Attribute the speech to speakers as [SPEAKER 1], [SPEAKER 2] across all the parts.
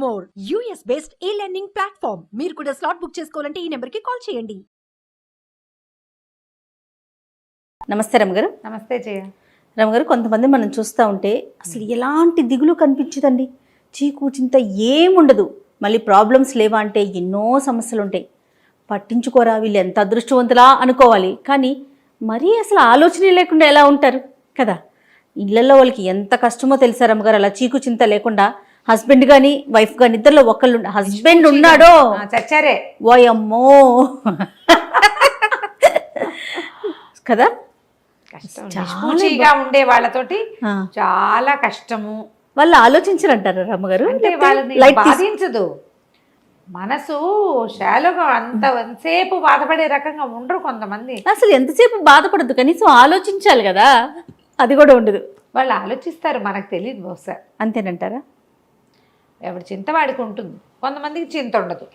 [SPEAKER 1] More US based ఈ learning platform. మీరు కూడా స్లాట్ బుక్ చేసుకోవాలంటే ఈ నెంబర్కి కాల్ చేయండి.
[SPEAKER 2] నమస్తే రమగారు.
[SPEAKER 3] నమస్తే జయ.
[SPEAKER 2] రమగారు, కొంతమంది మనం చూస్తూ ఉంటే అసలు ఎలాంటి దిగులు కనిపించదండి, చీకు చింత ఏముండదు, మళ్ళీ ప్రాబ్లమ్స్ లేవా అంటే ఎన్నో సమస్యలు ఉంటాయి. పట్టించుకోరా వీళ్ళు ఎంత అదృష్టవంతులా అనుకోవాలి, కానీ మరీ అసలు ఆలోచనే లేకుండా ఎలా ఉంటారు కదా. ఇళ్లలో వాళ్ళకి ఎంత కష్టమో తెలుసా రమగారు, అలా చీకు చింత లేకుండా హస్బెండ్ కానీ వైఫ్ కానీ ఇద్దరిలో ఒకళ్ళు హస్బెండ్ ఉన్నాడో
[SPEAKER 3] చచ్చారే
[SPEAKER 2] ఓయమ్మో కదా.
[SPEAKER 3] నిష్పూచిగా ఉండే వాళ్ళతోటి చాలా కష్టము.
[SPEAKER 2] వాళ్ళు ఆలోచించారంటారు రమ్మగారు,
[SPEAKER 3] అంటే వాళ్ళని బాధించదు మనసు. షాలోగా ఎంతసేపు బాధపడే రకంగా ఉండరు కొంతమంది.
[SPEAKER 2] అసలు ఎంతసేపు బాధపడద్దు, కనీసం ఆలోచించాలి కదా, అది కూడా ఉండదు.
[SPEAKER 3] వాళ్ళు ఆలోచిస్తారు, మనకు తెలియదు బహుశా.
[SPEAKER 2] అంతేనంటారా?
[SPEAKER 3] ఎవరి చింత వాడికి ఉంటుంది, కొంతమందికి చింత ఉండదు.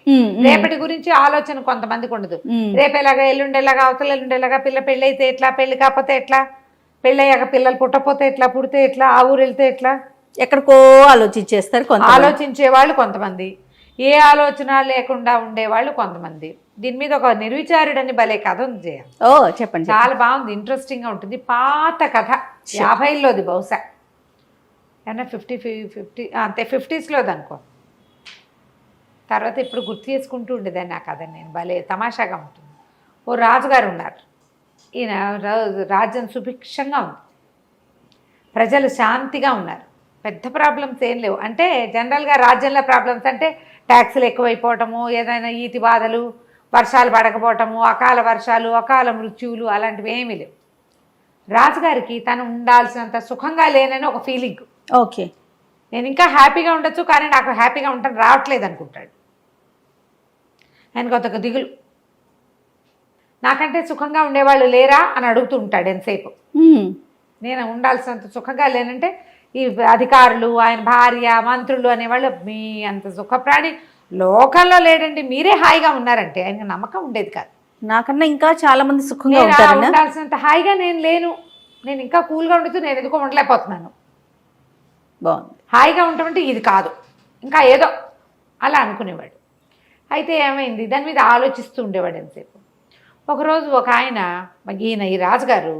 [SPEAKER 3] రేపటి గురించి ఆలోచన కొంతమందికి ఉండదు. రేపు ఎలాగా, ఎల్లుండేలాగా, అవతల ఎల్లుండేలాగా, పిల్ల పెళ్ళి అయితే ఎట్లా, పెళ్లి కాకపోతే ఎట్లా, పెళ్ళయ్యాక పిల్లలు పుట్టపోతే ఎట్లా, పుడితే ఎట్లా, ఆ ఊరు వెళ్తే ఎట్లా,
[SPEAKER 2] ఎక్కడికో ఆలోచించేస్తారు.
[SPEAKER 3] ఆలోచించే వాళ్ళు కొంతమంది, ఏ ఆలోచన లేకుండా ఉండేవాళ్ళు కొంతమంది. దీని మీద ఒక నిర్విచారుడని భలే కథ ఉంది జయ.
[SPEAKER 2] ఓ చెప్పండి.
[SPEAKER 3] చాలా బాగుంది, ఇంట్రెస్టింగ్ గా ఉంటుంది. పాత కథ, 50లోది బహుశా, ఏమన్నా 50 అంతే 50స్లోది అనుకో. తర్వాత ఇప్పుడు గుర్తు చేసుకుంటూ ఉండేదాన్ని ఆ కథ నేను. భలే తమాషాగా ఉంటుంది. ఓ రాజుగారు ఉన్నారు. ఈయన రాజ్యం సుభిక్షంగా ఉంది, ప్రజలు శాంతిగా ఉన్నారు, పెద్ద ప్రాబ్లమ్స్ ఏం లేవు. అంటే జనరల్గా రాజ్యంలో ప్రాబ్లమ్స్ అంటే ట్యాక్సులు ఎక్కువైపోవటము, ఏదైనా ఈతి బాధలు, వర్షాలు పడకపోవటము, అకాల వర్షాలు, అకాల మృత్యువులు, అలాంటివి ఏమీ లేవు. రాజుగారికి తను ఉండాల్సినంత సుఖంగా లేనని ఒక ఫీలింగ్.
[SPEAKER 2] ఓకే,
[SPEAKER 3] నేను ఇంకా హ్యాపీగా ఉండొచ్చు, కానీ నాకు హ్యాపీగా ఉండటం రావట్లేదు అనుకుంటాడు. ఆయనకు ఒక దిగులు, నాకంటే సుఖంగా ఉండేవాళ్ళు లేరా అని అడుగుతూ ఉంటాడు ఎంతసేపు. నేను ఉండాల్సినంత సుఖంగా లేనంటే ఈ అధికారులు, ఆయన భార్య, మంత్రులు అనేవాళ్ళు మీ అంత సుఖప్రాణి లోకంలో లేడండి, మీరే హాయిగా ఉన్నారంటే ఆయనకు నమ్మకం ఉండేది కాదు.
[SPEAKER 2] నాకన్నా ఇంకా చాలా మంది సుఖంగా
[SPEAKER 3] ఉండాల్సినంత హాయిగా నేను లేను, నేను ఇంకా కూల్గా ఉండుతూ నేను ఎందుకో ఉండలేకపోతున్నాను.
[SPEAKER 2] బాగుంది.
[SPEAKER 3] హాయిగా ఉండటమంటే ఇది కాదు, ఇంకా ఏదో అలా అనుకునేవాడు. అయితే ఏమైంది, దాని మీద ఆలోచిస్తూ ఉండేవాడు ఎంతసేపు. ఒకరోజు ఒక ఆయన, ఈయన ఈ రాజుగారు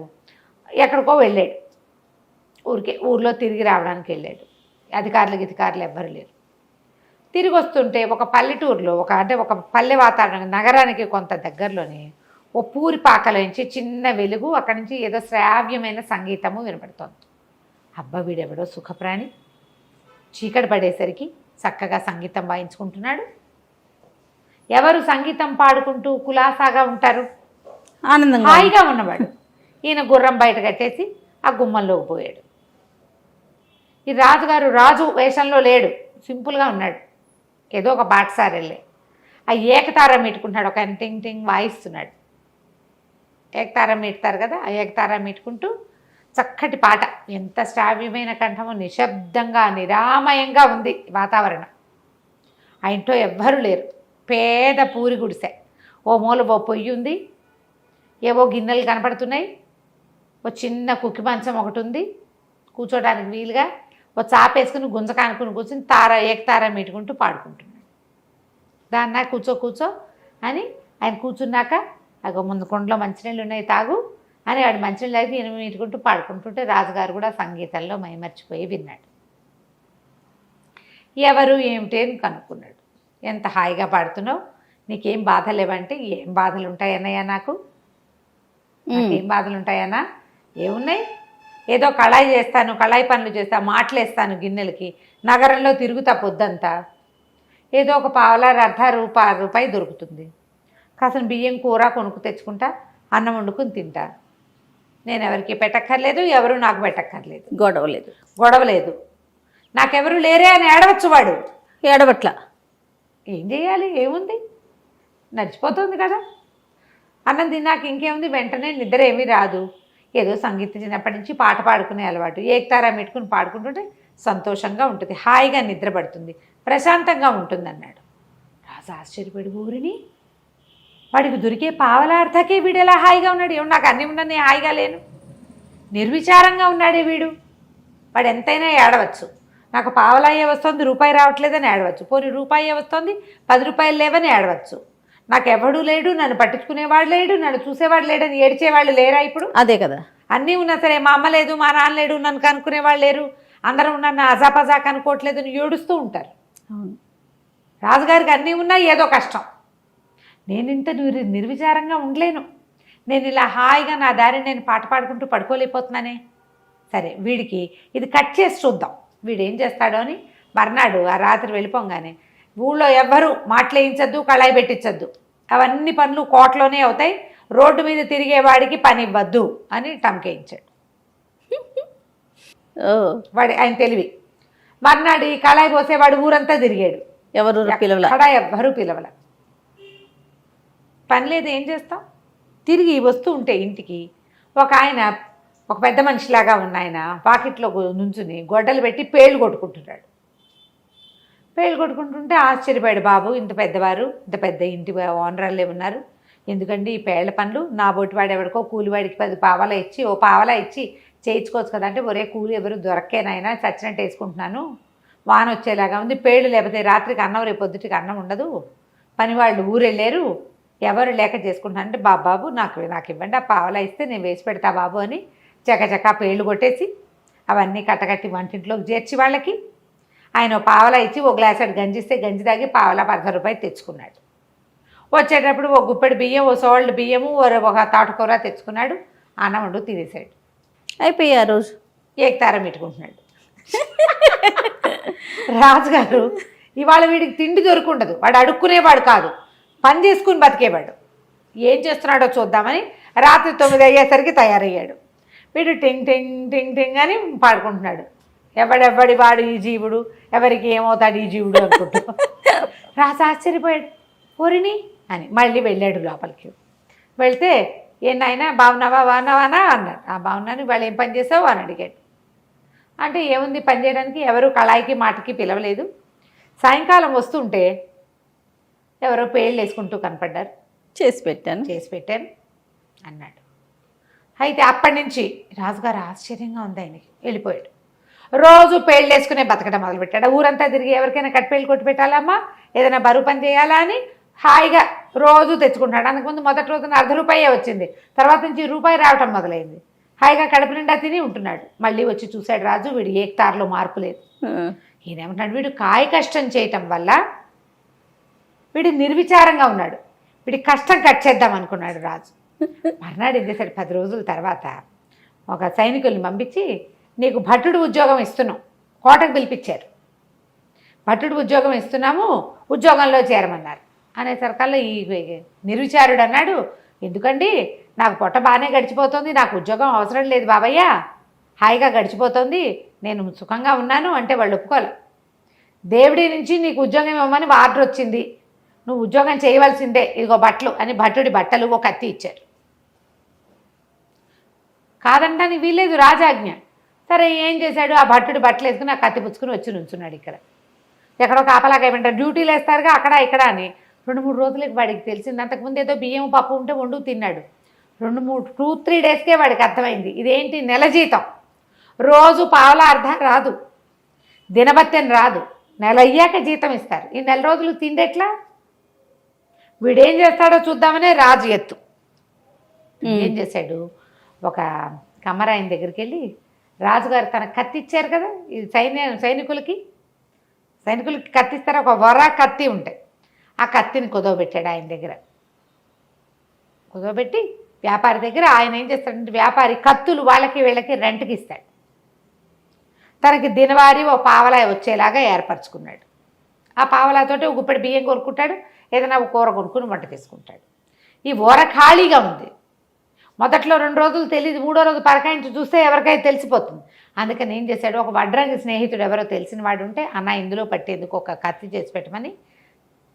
[SPEAKER 3] ఎక్కడికో వెళ్ళాడు, ఊర్లో తిరిగి రావడానికి వెళ్ళాడు. అధికారులు ఎవ్వరు లేరు. తిరిగి వస్తుంటే ఒక పల్లెటూరులో ఒక పల్లె వాతావరణం, నగరానికి కొంత దగ్గరలోనే ఓ పూరి పాకలోంచి చిన్న వెలుగు, అక్కడి నుంచి ఏదో శ్రావ్యమైన సంగీతము వినపడుతోంది. అబ్బా వీడెవడో సుఖప్రాణి, చీకటి పడేసరికి చక్కగా సంగీతం వాయించుకుంటున్నాడు. ఎవరు సంగీతం పాడుకుంటూ కులాసాగా ఉంటారు, ఆనందంగా హాయిగా ఉన్నవాడు. ఈయన గుర్రం బయట కట్టేసి ఆ గుమ్మంలోకి పోయాడు. ఈ రాజుగారు రాజు వేషంలో లేడు, సింపుల్గా ఉన్నాడు. ఏదో ఒక బాటసారి వెళ్ళే ఆ ఏకతారం మీటుకుంటున్నాడు. ఒక ఆయన టింగ్ టింగ్ వాయిస్తున్నాడు. ఏకతారం మీటుతారు కదా, ఆ ఏకతారం మీటుకుంటూ చక్కటి పాట, ఎంత శ్రావ్యమైన కంఠము, నిశ్శబ్దంగా నిరామయంగా ఉంది వాతావరణం. ఆ ఇంట్లో ఎవ్వరూ లేరు, పేద పూరి గుడిసె. ఓ మూల ఓ పొయ్యి ఉంది, ఏవో గిన్నెలు కనపడుతున్నాయి, ఓ చిన్న కుక్కి మంచం ఒకటి ఉంది కూర్చోడానికి వీలుగా. ఓ చాపేసుకుని గుంజకానుకుని కూర్చుని ఏకతార మీటుకుంటూ పాడుకుంటున్నాడు. దాన్నా కూర్చో అని ఆయన కూర్చున్నాక, అగో ముందు కొండలో మంచినీళ్ళు ఉన్నాయి తాగు అని వాడు మంచినీళ్ళు అయితే ఈయన మీటుకుంటూ పాడుకుంటుంటే రాజుగారు కూడా సంగీతంలో మైమర్చిపోయి విన్నాడు. ఎవరు ఏమిటి అని కనుక్కున్నాడు. ఎంత హాయిగా పాడుతున్నావు, నీకేం బాధ లేవంటే, ఏం బాధలు ఉంటాయన్నయ్యా, నాకేం బాధలు ఉంటాయన్నా, ఏమున్నాయి, ఏదో కళాయి చేస్తాను, కళాయి పనులు చేస్తాను, మాటలు వేస్తాను గిన్నెలకి, నగరంలో తిరుగుతా పొద్దంతా, ఏదో ఒక పావలా రూపాయి దొరుకుతుంది, కాసిన బియ్యం కూర కొనుక్కు తెచ్చుకుంటా, అన్నం వండుకుని తింటా, నేను ఎవరికి పెట్టక్కర్లేదు, ఎవరు నాకు పెట్టక్కర్లేదు, గొడవలేదు, నాకెవరు లేరే అని ఏడవచ్చు. వాడు
[SPEAKER 2] ఏడవట్ల,
[SPEAKER 3] ఏం చేయాలి, ఏముంది, నడిచిపోతుంది కదా. అన్నం తిన్నాక ఇంకేముంది, వెంటనే నిద్ర ఏమీ రాదు, ఏదో సంగీతం చిన్నప్పటి నుంచి పాట పాడుకునే అలవాటు, ఏకతారా పెట్టుకుని పాడుకుంటుంటే సంతోషంగా ఉంటుంది, హాయిగా నిద్ర పడుతుంది, ప్రశాంతంగా ఉంటుంది అన్నాడు. రాజు ఆశ్చర్యపడి ఊరిని, వాడికి దొరికే పావలార్థకే వీడు ఎలా హాయిగా ఉన్నాడు, ఏమో నాకు అన్నీ ఉన్నా నేను హాయిగా లేను, నిర్విచారంగా ఉన్నాడే వీడు, వాడు ఎంతైనా ఏడవచ్చు, నాకు పావలాయే వస్తుంది రూపాయి రావట్లేదని ఏడవచ్చు, పోనీ రూపాయే వస్తుంది 10 రూపాయలు లేవని ఏడవచ్చు. నాకు ఎవడూ లేడు, నన్ను పట్టించుకునేవాడు లేడు, నన్ను చూసేవాడు లేడని ఏడ్చేవాళ్ళు లేరా ఇప్పుడు?
[SPEAKER 2] అదే కదా.
[SPEAKER 3] అన్నీ ఉన్నా సరే మా అమ్మ లేదు, మా నాన్న లేడు, నన్ను కనుక్కునేవాళ్ళు లేరు, అందరూ నన్ను అజాపజా కనుక్కోవట్లేదు అని ఏడుస్తూ ఉంటారు.
[SPEAKER 2] అవును.
[SPEAKER 3] రాజుగారికి అన్నీ ఉన్నా ఏదో కష్టం. నేను ఇంత నిర్విచారంగా ఉండలేను, నేను ఇలా హాయిగా నా దారిని నేను పాట పాడుకుంటూ పడుకోలేకపోతున్నానే. సరే వీడికి ఇది కట్ చేసి చూద్దాం, వీడు ఏం చేస్తాడో అని. మర్నాడు ఆ రాత్రి వెళ్ళిపోగానే ఊళ్ళో ఎవ్వరూ మాటలేయించద్దు, కళాయి పెట్టించద్దు, అవన్నీ పనులు కోటలోనే అవుతాయి, రోడ్డు మీద తిరిగేవాడికి పని ఇవ్వద్దు అని టంకేయించాడు. వాడి ఆయన తెలివి. మర్నాడు ఈ కళాయి పోసేవాడు ఊరంతా తిరిగాడు,
[SPEAKER 2] ఎవరు పిలవల,
[SPEAKER 3] అక్కడ ఎవ్వరూ పిలవల. పని లేదు, ఏం చేస్తాం? తిరిగి వస్తూ ఉంటే ఇంటికి ఒక ఆయన, ఒక పెద్ద మనిషిలాగా ఉన్న ఆయన పాకెట్లో నుంచుని గొడ్డలు పెట్టి పేళ్ళు కొట్టుకుంటున్నాడు. పేళ్ళు కొట్టుకుంటుంటే ఆశ్చర్యపోయాడు. బాబు, ఇంత పెద్దవారు, ఇంత పెద్ద ఇంటి ఓనర్లే ఉన్నారు, ఎందుకండి ఈ పేళ్ల పనులు? నా బొట్టివాడు ఎవరికో కూలివాడికి 10 పావలా ఇచ్చి, ఓ పావలా ఇచ్చి చేయించుకోవచ్చు కదా అంటే, ఒరే కూలి ఎవరు దొరక్కేనైనా చచ్చినట్టు వేసుకుంటున్నాను, వాన వచ్చేలాగా ఉంది, పేళ్ళు లేకపోతే రాత్రికి అన్నం, రేపు పొద్దుటికి అన్నం ఉండదు, పనివాళ్ళు ఊరెళ్ళారు, ఎవరు లేక చేసుకుంటున్నాను అంటే, బాబు నాకు ఇవ్వండి, ఆ పావలా ఇస్తే నేను వేసి పెడతా బాబు అని చకచకా పేళ్ళు కొట్టేసి అవన్నీ కట్టకట్టి వంటింట్లోకి చేర్చి వాళ్ళకి ఆయన పావలా ఇచ్చి ఓ గ్లాసెడ్ గంజి ఇస్తే గంజి తాగి పావలా 10 రూపాయలు తెచ్చుకున్నాడు. వచ్చేటప్పుడు ఓ గుప్పెడు బియ్యం, ఓ సోల్డ్ బియ్యము, ఒక తాటుకూర తెచ్చుకున్నాడు. అన్నం వండు తినేసాడు.
[SPEAKER 2] అయిపోయి ఆ రోజు
[SPEAKER 3] ఏకతారం పెట్టుకుంటున్నాడు. రాజుగారు ఇవాళ వీడికి తిండి దొరుకుండదు, వాడు అడుక్కునేవాడు కాదు, పని చేసుకుని బతికేవాడు. ఏం చేస్తున్నాడో చూద్దామని రాత్రి 9 అయ్యేసరికి తయారయ్యాడు. వీడు టింగ్ టింగ్ టింగ్ టింగ్ అని పాడుకుంటున్నాడు. ఎవడెవ్వడి వాడు ఈ జీవుడు, ఎవరికి ఏమవుతాడు ఈ జీవుడు అనుకుంటూ. రాజు ఆశ్చర్యపోయాడు. ఓరిని అని మళ్ళీ వెళ్ళాడు లోపలికి. వెళ్తే ఏనాయనా బాగున్నావా అన్నాడు. బాగున్నాను, ఇవాళ ఏం పని చేసావు అని అడిగాడు. అంటే ఏముంది పని చేయడానికి, ఎవరు కళాయికి మాటకి పిలవలేదు, సాయంకాలం వస్తుంటే ఎవరో పేళ్ళు వేసుకుంటూ కనపడ్డారు, చేసి పెట్టాను అన్నాడు. అయితే అప్పటి నుంచి రాజుగారు ఆశ్చర్యంగా ఉంది ఆయనకి. వెళ్ళిపోయాడు. రోజు పేళ్ళు వేసుకునే బతకడం మొదలుపెట్టాడు. ఊరంతా తిరిగి ఎవరికైనా కట్టిపేళ్ళు కొట్టి పెట్టాలమ్మా, ఏదైనా బరువు పని చేయాలా అని హాయిగా రోజు తెచ్చుకుంటాడు. అందుకుముందు మొదటి రోజున 1/2 రూపాయే వచ్చింది, తర్వాత నుంచి రూపాయి రావటం మొదలైంది. హాయిగా కడుపు నిండా తిని ఉంటున్నాడు. మళ్ళీ వచ్చి చూశాడు రాజు, వీడు ఏకతారులో మార్పు లేదు. ఈయనేమంటున్నాడు, వీడు కాయ కష్టం చేయటం వల్ల వీడు నిర్విచారంగా ఉన్నాడు, వీడి కష్టం కట్ చేద్దాం అనుకున్నాడు రాజు. మర్నాడు ఏం చేశాడు, 10 రోజుల తర్వాత ఒక సైనికుల్ని పంపించి, నీకు భటుడు ఉద్యోగం ఇస్తున్నాం, కోటకు పిలిపించారు, భటుడు ఉద్యోగం ఇస్తున్నాము, ఉద్యోగంలో చేరమన్నారు. అనేసరికల్లా ఈ నిర్విచారుడు అన్నాడు, ఎందుకండి నాకు పొట్ట బాగానే గడిచిపోతుంది, నాకు ఉద్యోగం అవసరం లేదు బాబయ్య, హాయిగా గడిచిపోతుంది, నేను సుఖంగా ఉన్నాను అంటే వాళ్ళు ఒప్పుకోలే. దేవుడి నుంచి నీకు ఉద్యోగం ఇవ్వమని ఆర్డర్ వచ్చింది, నువ్వు ఉద్యోగం చేయవలసిందే, ఇదిగో బట్టలు అని భటుడి బట్టలు ఒక కత్తి ఇచ్చారు. కాదంటానికి వీల్లేదు, రాజాజ్ఞ. సరే ఏం చేశాడు, ఆ భట్టుడి బట్టలు వేసుకుని ఆ కత్తి పుచ్చుకుని వచ్చి నుంచున్నాడు. ఇక్కడ ఎక్కడో కాపలాగా ఏమంటారు, డ్యూటీలు వేస్తారుగా అక్కడ ఇక్కడ అని. 2-3 రోజులకి వాడికి తెలిసింది. అంతకుముందు ఏదో బియ్యం పప్పు ఉంటే వండు తిన్నాడు. 2-3 డేస్కే వాడికి అర్థమైంది, ఇదేంటి నెల జీతం, రోజు పావలా అర్ధం రాదు, దినబత్తెని రాదు, నెల అయ్యాక జీతం ఇస్తారు, ఈ నెల రోజులు తిండెట్లా? వీడేం చేస్తాడో చూద్దామనే రాజు ఎత్తు. ఏం చేశాడు, ఒక కమ్మరాయన దగ్గరికి వెళ్ళి, రాజుగారు తన కత్తి ఇచ్చారు కదా, ఈ సైనికులకి కత్తిస్తారు, ఒక వర కత్తి ఉంటాయి, ఆ కత్తిని కుదవబెట్టాడు ఆయన దగ్గర. కుదవబెట్టి వ్యాపారి దగ్గర ఆయన ఏం చేస్తాడంటే, వ్యాపారి కత్తులు వాళ్ళకి వీళ్ళకి రెంట్కి ఇస్తాడు. తనకి దినవారీ ఓ పావలా వచ్చేలాగా ఏర్పరచుకున్నాడు. ఆ పావలాతోటి ఒక గుప్పెడు బియ్యం కొనుక్కుంటాడు, ఏదైనా ఒక కూర కొనుక్కుని వంట తీసుకుంటాడు. ఈ ఊర ఖాళీగా ఉంది. మొదట్లో 2 రోజులు తెలియదు, 3వ రోజు పరకాయించి చూస్తే ఎవరికైనా తెలిసిపోతుంది. అందుకని ఏం చేశాడు, ఒక వడ్రంగి స్నేహితుడు ఎవరో తెలిసిన వాడు ఉంటే, అన్న ఇందులో పట్టేందుకు ఒక కత్తి చేసి పెట్టమని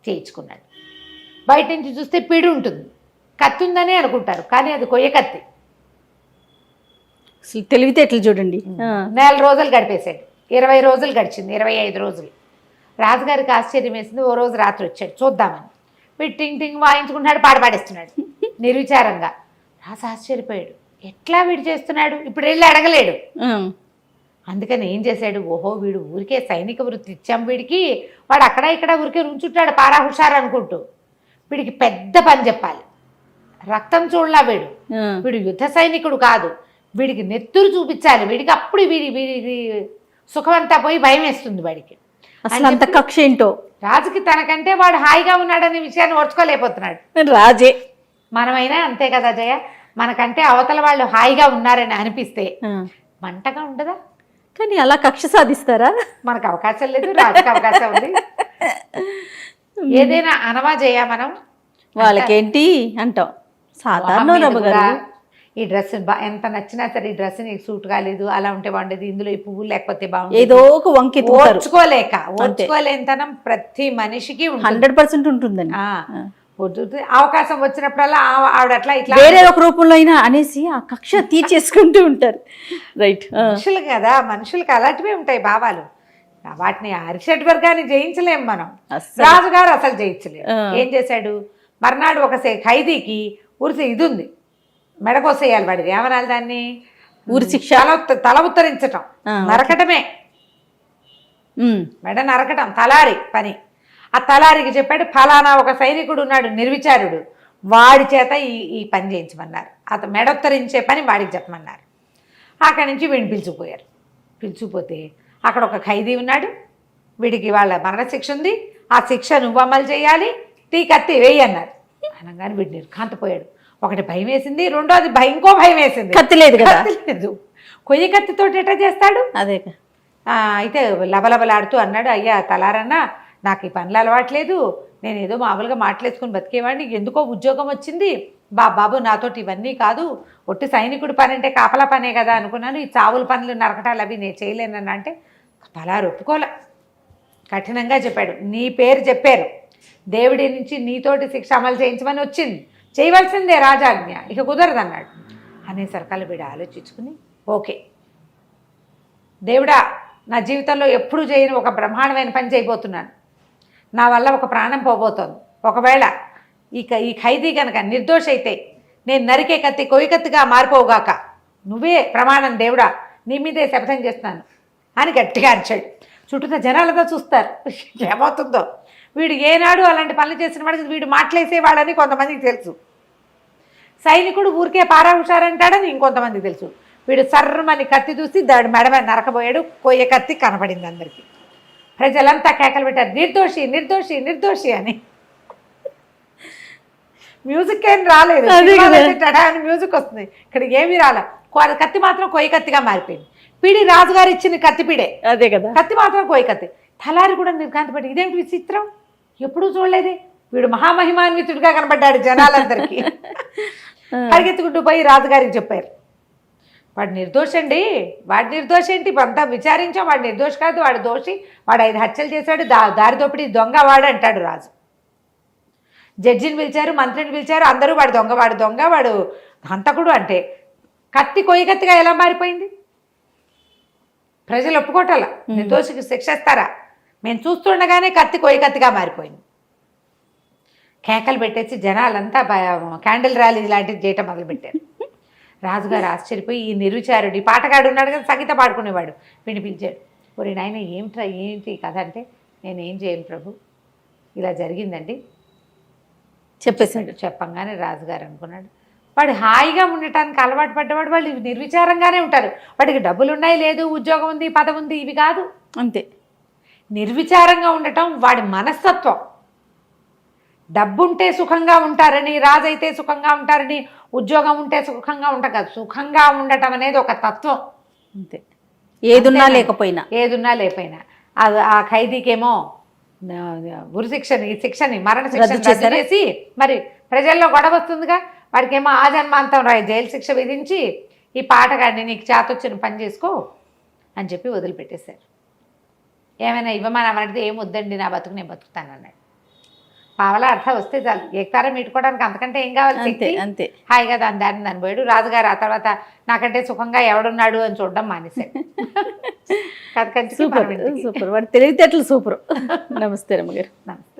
[SPEAKER 3] చేయించుకున్నాడు. బయట నుంచి చూస్తే పిడి ఉంటుంది, కత్తి ఉందని అనుకుంటారు, కానీ అది కొయ్య కత్తి.
[SPEAKER 2] అసలు తెలివితేటలు చూడండి.
[SPEAKER 3] 4 రోజులు గడిపేశాడు. 20 రోజులు గడిచింది, 25 రోజులు. రాజుగారికి ఆశ్చర్యం వేసింది. ఓ రోజు రాత్రి వచ్చాడు చూద్దామని. వీడు టింగ్ టింగ్ వాయించుకుంటున్నాడు, పాడేస్తున్నాడు నిర్విచారంగా. రాజు ఆశ్చర్యపోయాడు, ఎట్లా వీడు చేస్తున్నాడు, ఇప్పుడు వెళ్ళి అడగలేడు. అందుకని ఏం చేశాడు, ఓహో వీడు ఊరికే సైనిక వృత్తి ఇచ్చాం వీడికి, వాడు అక్కడ ఇక్కడ ఊరికే రుంచుంటాడు పారా హుషారు అనుకుంటూ, వీడికి పెద్ద పని చెప్పాలి. రక్తం చూడలా వీడు యుద్ధ సైనికుడు కాదు, వీడికి నెత్తురు చూపించాలి, వీడికి అప్పుడు వీడి సుఖమంతా పోయి భయం వేస్తుంది వాడికి.
[SPEAKER 2] అసలు అంత కక్ష ఏంటో
[SPEAKER 3] రాజుకి తనకంటే వాడు హాయిగా ఉన్నాడనే విషయాన్ని ఓర్చుకోలేకపోతున్నాడు.
[SPEAKER 2] రాజే.
[SPEAKER 3] మనమైనా అంతే కదా జయ, మనకంటే అవతల వాళ్ళు హాయిగా ఉన్నారని అనిపిస్తే మంటగా ఉండదా?
[SPEAKER 2] కానీ అలా కక్ష సాధిస్తారా?
[SPEAKER 3] మనకు అవకాశం లేదు, రాజుకి అవకాశం ఉంది. ఏదైనా అనవా జయ మనం,
[SPEAKER 2] వాళ్ళకేంటి అంటాం సాధారణ రమ్మగారు.
[SPEAKER 3] ఈ డ్రెస్ ఎంత నచ్చినా సరే ఈ డ్రెస్ నీకు సూట్ కాలేదు, అలా ఉంటే బాగుండేది, ఇందులో ఈ పువ్వు లేకపోతే బాగుండేది,
[SPEAKER 2] ఏదో ఒక వంకి
[SPEAKER 3] ఓర్చుకోలేనితనం ప్రతి మనిషికి
[SPEAKER 2] 100% ఉంటుందండి.
[SPEAKER 3] అవకాశం వచ్చినప్పుడల్లా ఆవిడ అట్లా ఇట్లా
[SPEAKER 2] వేరే ఒక రూపంలో అయినా అనేసి ఆ కక్ష తీర్చేసుకుంటూ ఉంటారు. రైట్.
[SPEAKER 3] మనుషులు కదా, మనుషులకి అలాంటివే ఉంటాయి భావాలు. వాటిని అరిషడ్ వర్గాన్ని జయించలేం మనం, రాజుగారు అసలు జయించలేము. ఏం చేశాడు, మర్నాడు ఒక ఖైదీకి ఉరిసి ఇది ఉంది, మెడకోసేయాలి వాడిది, ఏమనాలి దాన్ని,
[SPEAKER 2] ఊరి శిక్ష,
[SPEAKER 3] తల ఉత్తరించటం, నరకటమే, మెడ నరకటం తలారి పని. ఆ తలారికి చెప్పాడు, ఫలానా ఒక సైనికుడు ఉన్నాడు నిర్విచారుడు, వాడి చేత ఈ పని చేయించమన్నారు, అతను మెడొత్తరించే పని వాడికి చెప్పమన్నారు. అక్కడి నుంచి వీడిని పిలుచుకుపోయారు. పిలుచుకుపోతే అక్కడ ఒక ఖైదీ ఉన్నాడు, వీడికి వాళ్ళ మరణశిక్ష ఉంది, ఆ శిక్ష నువ్వు అమలు చేయాలి, కత్తి వేయి అన్నారు. అనగానే వీడు నిర్ఘాంతపోయాడు. ఒకటి భయం వేసింది, రెండోది ఇంకో భయం వేసింది,
[SPEAKER 2] కత్తి లేదు కదా,
[SPEAKER 3] లేదు, కొయ్య కత్తితో ఎట్లా చేస్తాడు.
[SPEAKER 2] అదే
[SPEAKER 3] అయితే లబలబలాడుతూ అన్నాడు, అయ్యా తలారన్నా నాకు ఈ పనులు అలవాట్లేదు, నేను ఏదో మామూలుగా మాటలేసుకుని బతికేవాడిని, ఎందుకో ఉద్యోగం వచ్చింది బాబు, నాతోటి ఇవన్నీ కాదు, ఒట్టి సైనికుడి పని అంటే కాపలా పనే కదా అనుకున్నాను, ఈ చావుల పనులు నరకటాలు అవి నేను చేయలేనన్నా అంటే తలారు ఒప్పుకోలే, కఠినంగా చెప్పాడు. నీ పేరు చెప్పారు, దేవుడి నుంచి నీతోటి శిక్ష అమలు చేయించమని వచ్చింది, చేయవలసిందే రాజాజ్ఞ, ఇక కుదరదన్నాడు. అనేసరికల్లా వీడు ఆలోచించుకుని, ఓకే దేవుడా, నా జీవితంలో ఎప్పుడూ చేయని ఒక బ్రహ్మాండమైన పని చేయబోతున్నాను, నా వల్ల ఒక ప్రాణం పోబోతోంది, ఒకవేళ ఈ ఖైదీ కనుక నిర్దోష అయితే నేను నరికే కత్తి కొయ్యి కత్తిగా మారిపోవుగాక, నువ్వే ప్రమాణం దేవుడా, నీ మీదే శపథం చేస్తున్నాను అని గట్టిగా అరిచాడు. చుట్టూ జనాలతో చూస్తారు ఏమవుతుందో, వీడు ఏనాడు అలాంటి పనులు చేసిన వాడికి వీడు మాటలేసేవాడని కొంతమందికి తెలుసు, సైనికుడు ఊరికే పారా హుషారంటాడని ఇంకొంతమందికి తెలుసు. వీడు సర్రమని కత్తి చూసి దాడి మెడమ నరకబోయాడు, కొయ్య కత్తి కనపడింది అందరికీ. ప్రజలంతా కేకలు పెట్టారు, నిర్దోషి నిర్దోషి నిర్దోషి అని. మ్యూజిక్ ఏం రాలేదు, అని మ్యూజిక్ వస్తుంది, ఇక్కడ ఏమీ రాలే, కత్తి మాత్రం కొయ్య కత్తిగా మారిపోయింది. పీడి రాజుగారు ఇచ్చిన కత్తిపీడే,
[SPEAKER 2] అదే కదా,
[SPEAKER 3] కత్తి మాత్రం కొయ్య కత్తి. తలారి కూడా నిర్ఘాంతపడి, ఇదేంటి విచిత్రం, ఎప్పుడూ చూడలేదే, వీడు మహామహిమాన్వితుడిగా కనబడ్డాడు జనాలందరికీ. పరిగెత్తుకుంటూ పోయి రాజుగారికి చెప్పారు, వాడు నిర్దోషండి, వాడి నిర్దోష ఏంటి, అంతా విచారించాం, వాడు నిర్దోష కాదు, వాడు దోషి, వాడు 5 హత్యలు చేశాడు, దారి దోపిడి దొంగ వాడు అంటాడు రాజు. జడ్జిని పిలిచారు, మంత్రిని పిలిచారు, అందరూ వాడు దొంగ వాడు హంతకుడు అంటే కత్తి కొయ్య కత్తిగా ఎలా మారిపోయింది? ప్రజలు ఒప్పుకోవటాల, నిర్దోషికి శిక్ష ఇస్తారా? మేము చూస్తుండగానే కత్తి కొయ్య కత్తిగా మారిపోయింది. కేకలు పెట్టేసి జనాలంతా క్యాండిల్ ర్యాలీ లాంటిది చేయటం మొదలుపెట్టారు. రాజుగారు ఆశ్చర్యపోయి, ఈ నిర్విచారుడు, ఈ పాటగాడు ఉన్నాడు కదా సంగీత పాడుకునేవాడు, వీడిని పిలిచాడు. ఒరే నాయన ఏంటి కథ అంటే, నేనేం చేయను ప్రభు, ఇలా జరిగిందండి చెప్పేశాడు. చెప్పంగానే రాజుగారు అనుకున్నాడు, వాడు హాయిగా ఉండటానికి అలవాటు పడ్డవాడు, వాళ్ళు నిర్విచారంగానే ఉంటారు, వాడికి డబ్బులు ఉన్నాయి, లేదు ఉద్యోగం ఉంది, పదవి ఉంది, ఇవి కాదు, అంతే. నిర్విచారంగా ఉండటం వాడి మనస్తత్వం. డబ్బుంటే సుఖంగా ఉంటారని, రాజైతే సుఖంగా ఉంటారని, ఉద్యోగం ఉంటే సుఖంగా ఉంటాం కాదు, సుఖంగా ఉండటం అనేది ఒక తత్వం, అంతే. ఏదున్నా లేకపోయినా ఆ ఖైదీకేమో ఉరి శిక్షని మరణ శిక్షని చేసి, మరి ప్రజల్లో గొడవ వస్తుందిగా, వాడికేమో ఆజన్మాంతం జైలు శిక్ష విధించి, ఈ పాటగాడిని నీకు చేతొచ్చిన పని చేసుకో అని చెప్పి వదిలిపెట్టేశారు. ఏమైనా ఇవ్వమని ఏం వద్దండి, నా బతుకు నేను బతుకుతాను అన్నాడు. పావలా అర్థం వస్తే చాలు, ఏకతారం మీటుకోవడానికి అంతకంటే ఏం కావాలి, అంతే. హాయిగా దాన్ని పోయాడు. రాజుగారు ఆ తర్వాత నాకంటే సుఖంగా ఎవడున్నాడు అని చూడడం మానేశాడు.
[SPEAKER 2] సూపర్, వాడి తెలివితేటలు సూపర్. నమస్తే రమ్మగారు.
[SPEAKER 3] నమస్తే.